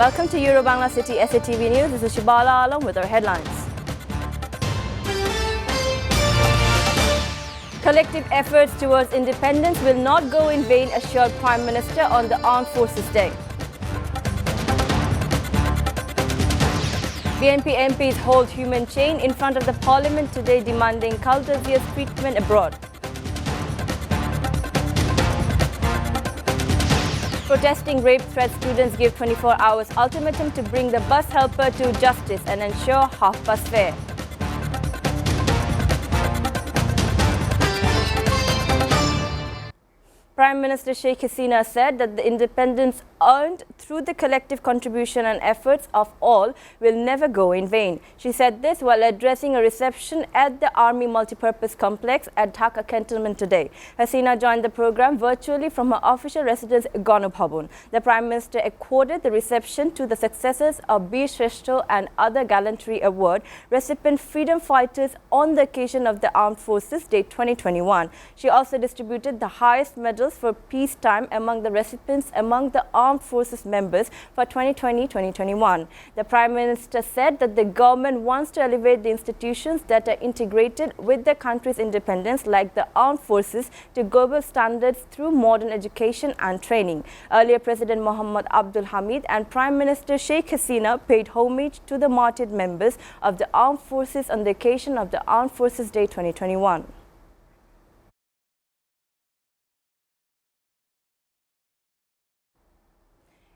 Welcome to Bangla City SATV News. This is Shibala Alam with our headlines. Collective efforts towards independence will not go in vain, assured Prime Minister on the Armed Forces Day. BNP MPs hold human chain in front of the Parliament today demanding Khaldazia's treatment abroad. Protesting rape threat students give 24 hours ultimatum to bring the bus helper to justice and ensure half-bus fare. Prime Minister Sheikh Hasina said that the independence earned through the collective contribution and efforts of all will never go in vain. She said this while addressing a reception at the Army Multipurpose Complex at Dhaka Cantonment today. Hasina joined the program virtually from her official residence, Ganabhabon. The Prime Minister accorded the reception to the successors of Bir Shrestha and other gallantry award recipient freedom fighters on the occasion of the Armed Forces Day 2021. She also distributed the highest medals for peacetime among the recipients among the Armed Forces members for 2020-2021. The Prime Minister said that the government wants to elevate the institutions that are integrated with the country's independence, like the armed forces, to global standards through modern education and training. Earlier, President Mohammad Abdul Hamid and Prime Minister Sheikh Hasina paid homage to the martyred members of the armed forces on the occasion of the Armed Forces Day 2021.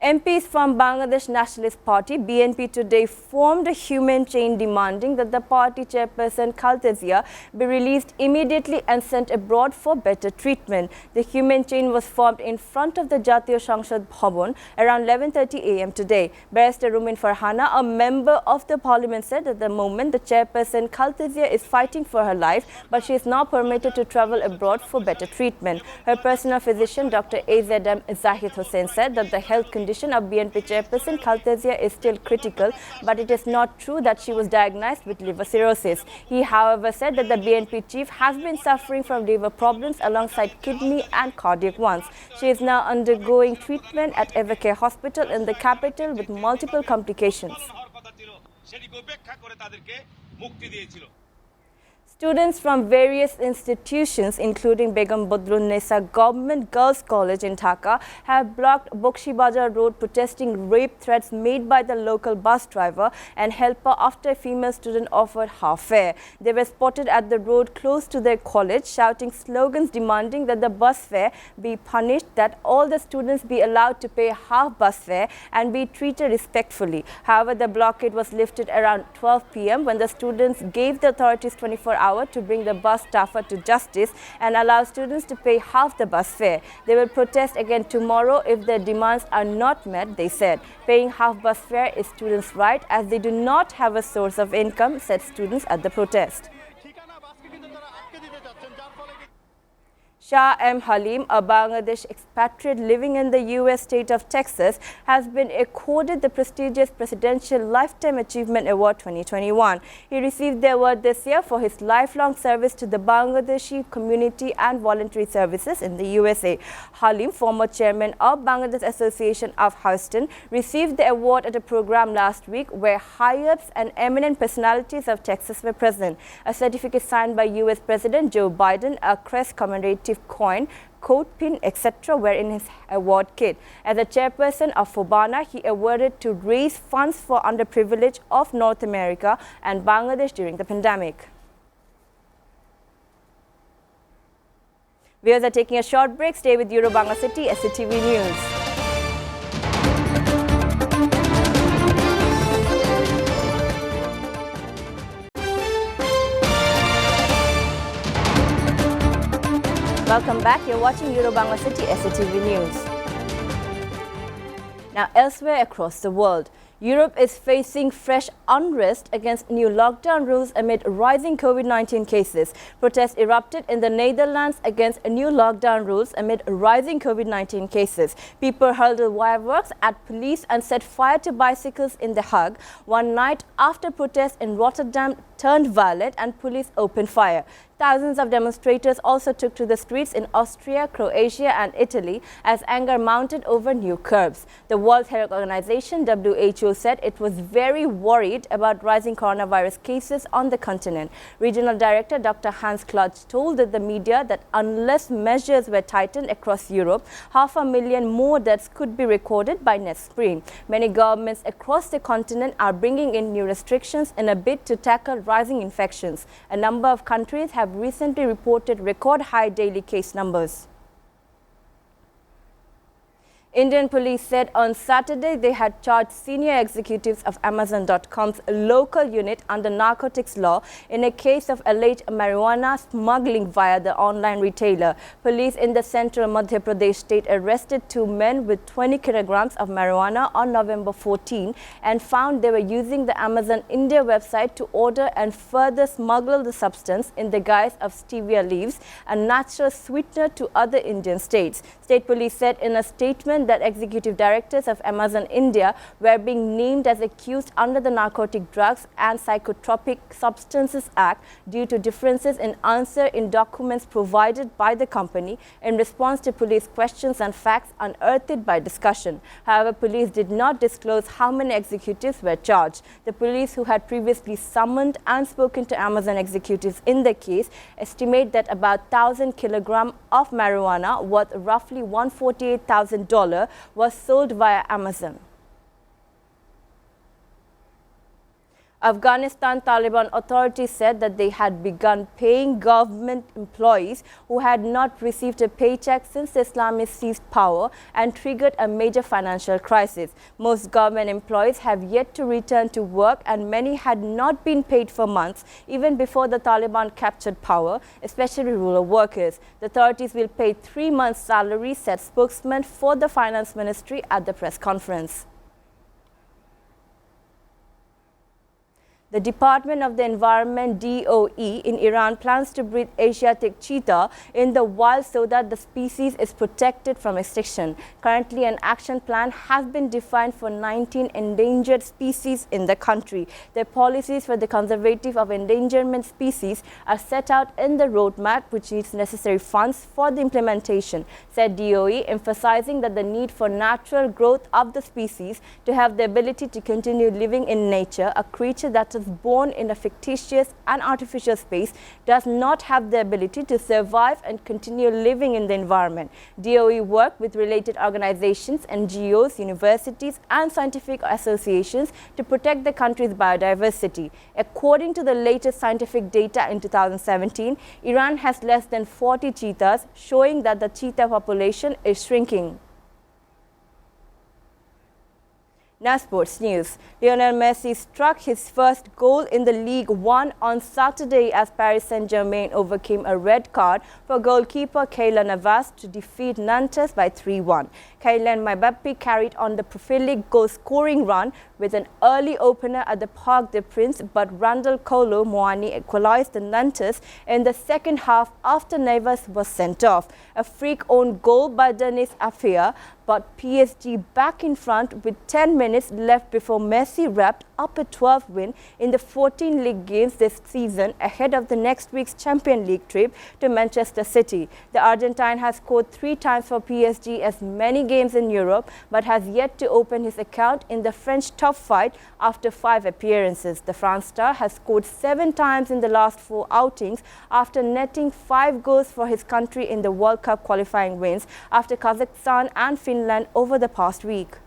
MPs from Bangladesh Nationalist Party (BNP) today formed a human chain demanding that the party chairperson Khaltazia be released immediately and sent abroad for better treatment. The human chain was formed in front of the Jatiyo Sangsad Bhavan around 11:30 a.m. today. Barrister Rumin Farhana, a member of the parliament, said at the moment the chairperson Khaltazia is fighting for her life, but she is now permitted to travel abroad for better treatment. Her personal physician, Dr. AZM Zahid Hussain, said that the health condition of BNP chairperson Khaltazia is still critical, but it is not true that she was diagnosed with liver cirrhosis. He, however, said that the BNP chief has been suffering from liver problems alongside kidney and cardiac ones. She is now undergoing treatment at Evake Hospital in the capital with multiple complications. Students from various institutions, including Begum Badrun Nisa Government Girls College in Dhaka, have blocked Bokshi Bazar Road protesting rape threats made by the local bus driver and helper after a female student offered half fare. They were spotted at the road close to their college, shouting slogans demanding that the bus fare be punished, that all the students be allowed to pay half bus fare and be treated respectfully. However, the blockade was lifted around 12 p.m. when the students gave the authorities 24 hours to bring the bus staffer to justice and allow students to pay half the bus fare. They will protest again tomorrow if their demands are not met, they said. Paying half bus fare is students' right as they do not have a source of income, said students at the protest. Shah M. Halim, a Bangladesh expatriate living in the U.S. state of Texas, has been accorded the prestigious Presidential Lifetime Achievement Award 2021. He received the award this year for his lifelong service to the Bangladeshi community and voluntary services in the USA. Halim, former chairman of Bangladesh Association of Houston, received the award at a program last week where high-ups and eminent personalities of Texas were present. A certificate signed by U.S. President Joe Biden, a crest commemorative coin, coat pin, etc. were in his award kit. As a chairperson of Fobana, he awarded to raise funds for underprivileged of North America and Bangladesh during the pandemic. Viewers are taking a short break. Stay with Bangla City SATV News. Welcome back. You're watching Bangla City SATV News. Now, elsewhere across the world, Europe is facing fresh unrest against new lockdown rules amid rising COVID-19 cases. Protests erupted in the Netherlands against new lockdown rules amid rising COVID-19 cases. People hurled fireworks at police and set fire to bicycles in The Hague one night after protests in Rotterdam turned violent and police opened fire. Thousands of demonstrators also took to the streets in Austria, Croatia and Italy as anger mounted over new curbs. The World Health Organization (WHO) said it was very worried about rising coronavirus cases on the continent. Regional Director Dr. Hans Klotz told the media that unless measures were tightened across Europe, 500,000 more deaths could be recorded by next spring. Many governments across the continent are bringing in new restrictions in a bid to tackle rising infections. A number of countries have recently reported record high daily case numbers. Indian police said on Saturday they had charged senior executives of Amazon.com's local unit under narcotics law in a case of alleged marijuana smuggling via the online retailer. Police in the central Madhya Pradesh state arrested 2 men with 20 kilograms of marijuana on November 14 and found they were using the Amazon India website to order and further smuggle the substance in the guise of stevia leaves, a natural sweetener, to other Indian states. State police said in a statement that executive directors of Amazon India were being named as accused under the Narcotic Drugs and Psychotropic Substances Act due to differences in answer in documents provided by the company in response to police questions and facts unearthed by discussion. However, police did not disclose how many executives were charged. The police, who had previously summoned and spoken to Amazon executives in the case, estimate that about 1,000 kilograms of marijuana worth roughly $148,000 was sold via Amazon. Afghanistan Taliban authorities said that they had begun paying government employees who had not received a paycheck since the Islamists seized power and triggered a major financial crisis. Most government employees have yet to return to work and many had not been paid for months even before the Taliban captured power, especially rural workers. The authorities will pay 3 months' salary, said spokesman for the finance ministry at the press conference. The Department of the Environment (DOE) in Iran plans to breed Asiatic cheetah in the wild so that the species is protected from extinction. Currently, an action plan has been defined for 19 endangered species in the country. The policies for the conservation of endangerment species are set out in the roadmap, which needs necessary funds for the implementation, said DOE, emphasizing that the need for natural growth of the species to have the ability to continue living in nature, a creature that is born in a fictitious and artificial space, does not have the ability to survive and continue living in the environment. DOE worked with related organizations, NGOs, universities and scientific associations to protect the country's biodiversity. According to the latest scientific data in 2017, Iran has less than 40 cheetahs, showing that the cheetah population is shrinking. Now sports news. Lionel Messi struck his first goal in the League One on Saturday as Paris Saint-Germain overcame a red card for goalkeeper Kylian Navas to defeat Nantes by 3-1. Kylian Mbappe carried on the prolific goal-scoring run with an early opener at the Parc des Princes, but Randal Kolo Muani equalized the Nantes in the second half after Navas was sent off. A freak own goal by Denis Afia, but PSG back in front with 10 minutes left before Messi wrapped up a 12 win in the 14 league games this season ahead of the next week's Champions League trip to Manchester City. The Argentine has scored 3 times for PSG as many games in Europe, but has yet to open his account in the French top flight after 5 appearances. The France star has scored 7 times in the last 4 outings after netting 5 goals for his country in the World Cup qualifying wins after Kazakhstan and Finland over the past week.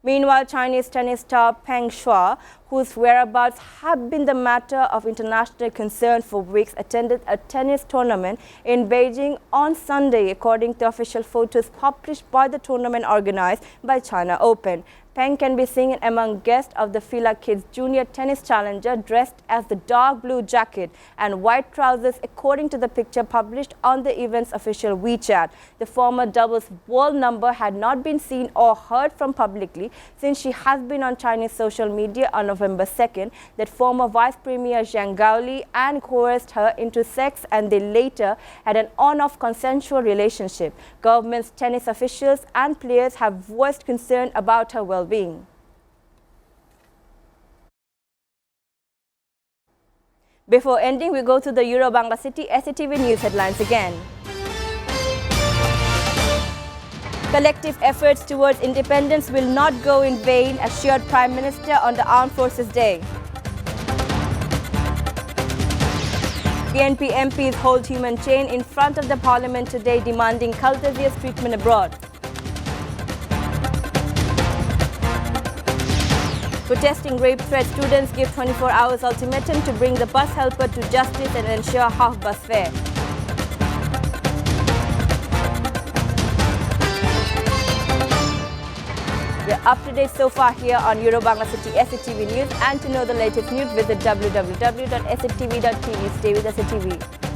Meanwhile, Chinese tennis star Peng Shuai, whose whereabouts have been the matter of international concern for weeks, attended a tennis tournament in Beijing on Sunday, according to official photos published by the tournament organized by China Open. Peng can be seen among guests of the FILA Kids Junior Tennis Challenger dressed as the dark blue jacket and white trousers, according to the picture published on the event's official WeChat. The former doubles world number had not been seen or heard from publicly since she has been on Chinese social media on November 2nd that former Vice Premier Zhang Gaoli and coerced her into sex, and they later had an on-off consensual relationship. Governments, tennis officials and players have voiced concern about her well-being. Before ending, we go to the Euro-Bangla City SATV news headlines again. Collective efforts towards independence will not go in vain, assured Prime Minister on the Armed Forces Day. PNP MPs hold human chain in front of the Parliament today, demanding courteous treatment abroad. Protesting rape threat, students give 24 hours ultimatum to bring the bus helper to justice and ensure half bus fare. We're up to date so far here on Euro-Bangla City SATV News, and to know the latest news, visit www.sattv.tv. Stay with SATV.